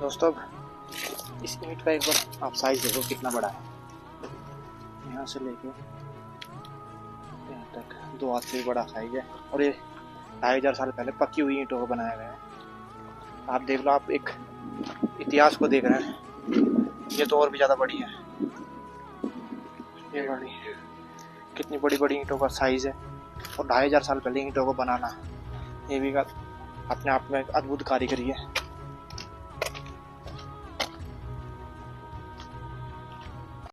दोस्तों इस ईंट का एक बार आप साइज देखो कितना बड़ा है। यहाँ से लेके यहाँ तक 2 हाथ से भी बड़ा साइज है और ये 2500 साल पहले पक्की हुई ईंटों को बनाया गया है। आप देख लो, आप एक इतिहास को देख रहे हैं। ये तो और भी ज़्यादा बड़ी है। ये बड़ी कितनी बड़ी बड़ी ईंटों का साइज है और 2500 साल पहले ईंटों को बनाना, ये भी अपने आप में एक अद्भुत कारीगरी है।